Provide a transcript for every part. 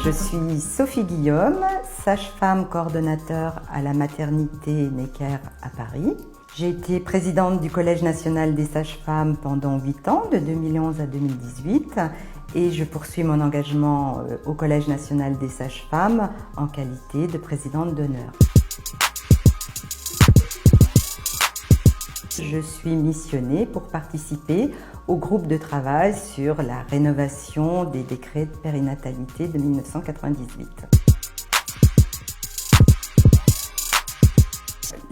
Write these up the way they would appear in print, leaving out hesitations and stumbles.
Je suis Sophie Guillaume, sage-femme coordonnateur à la maternité Necker à Paris. J'ai été présidente du Collège national des sages-femmes pendant 8 ans, de 2011 à 2018, et je poursuis mon engagement au Collège national des sages-femmes en qualité de présidente d'honneur. Je suis missionnée pour participer au groupe de travail sur la rénovation des décrets de périnatalité de 1998.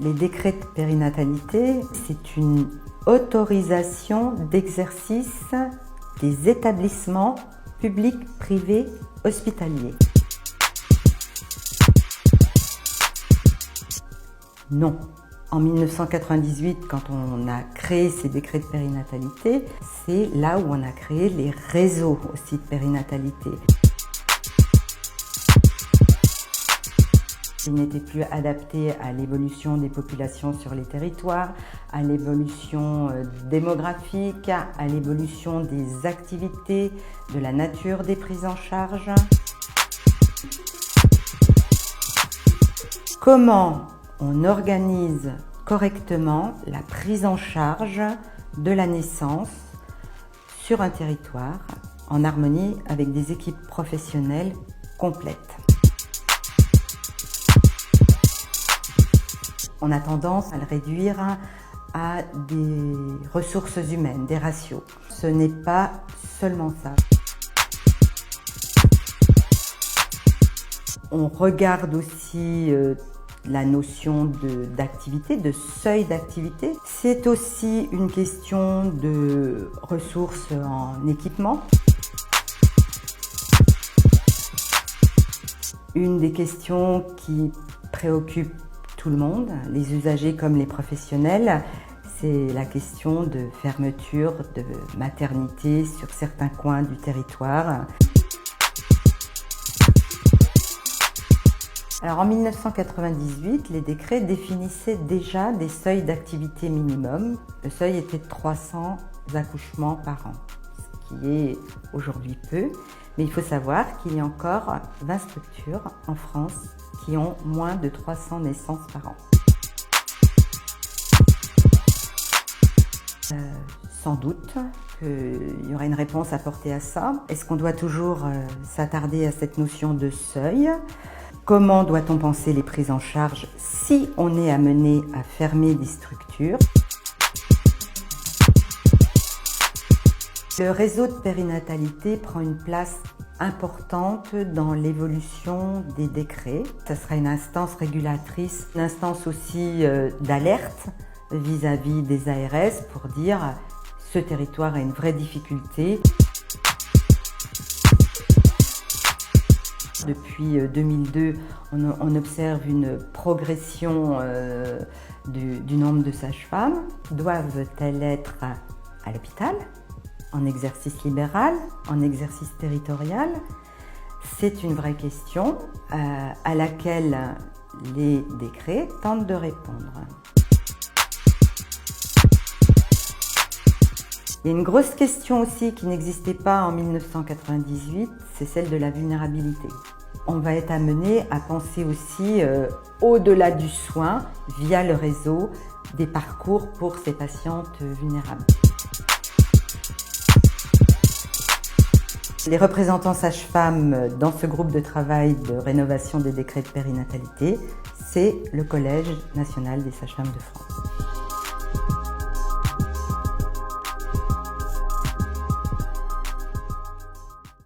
Les décrets de périnatalité, c'est une autorisation d'exercice des établissements publics, privés, hospitaliers. Non. En 1998, quand on a créé ces décrets de périnatalité, c'est là où on a créé les réseaux aussi de périnatalité. Ils n'étaient plus adaptés à l'évolution des populations sur les territoires, à l'évolution démographique, à l'évolution des activités, de la nature des prises en charge. Comment on organise correctement la prise en charge de la naissance sur un territoire en harmonie avec des équipes professionnelles complètes. On a tendance à le réduire à des ressources humaines, des ratios. Ce n'est pas seulement ça. On regarde aussi la notion d'activité, de seuil d'activité. C'est aussi une question de ressources en équipement. Une des questions qui préoccupe tout le monde, les usagers comme les professionnels, c'est la question de fermeture de maternité sur certains coins du territoire. Alors en 1998, les décrets définissaient déjà des seuils d'activité minimum. Le seuil était de 300 accouchements par an, ce qui est aujourd'hui peu. Mais il faut savoir qu'il y a encore 20 structures en France qui ont moins de 300 naissances par an. Sans doute qu'il y aura une réponse à apporter à ça. Est-ce qu'on doit toujours s'attarder à cette notion de seuil ? Comment doit-on penser les prises en charge si on est amené à fermer des structures ? Le réseau de périnatalité prend une place importante dans l'évolution des décrets. Ce sera une instance régulatrice, une instance aussi d'alerte vis-à-vis des ARS pour dire ce territoire a une vraie difficulté. Depuis 2002, on observe une progression du nombre de sages-femmes. Doivent-elles être à l'hôpital, en exercice libéral, en exercice territorial? C'est une vraie question à laquelle les décrets tentent de répondre. Il y a une grosse question aussi qui n'existait pas en 1998, c'est celle de la vulnérabilité. On va être amené à penser aussi au-delà du soin, via le réseau, des parcours pour ces patientes vulnérables. Les représentants sages-femmes dans ce groupe de travail de rénovation des décrets de périnatalité, c'est le Collège national des sages-femmes de France.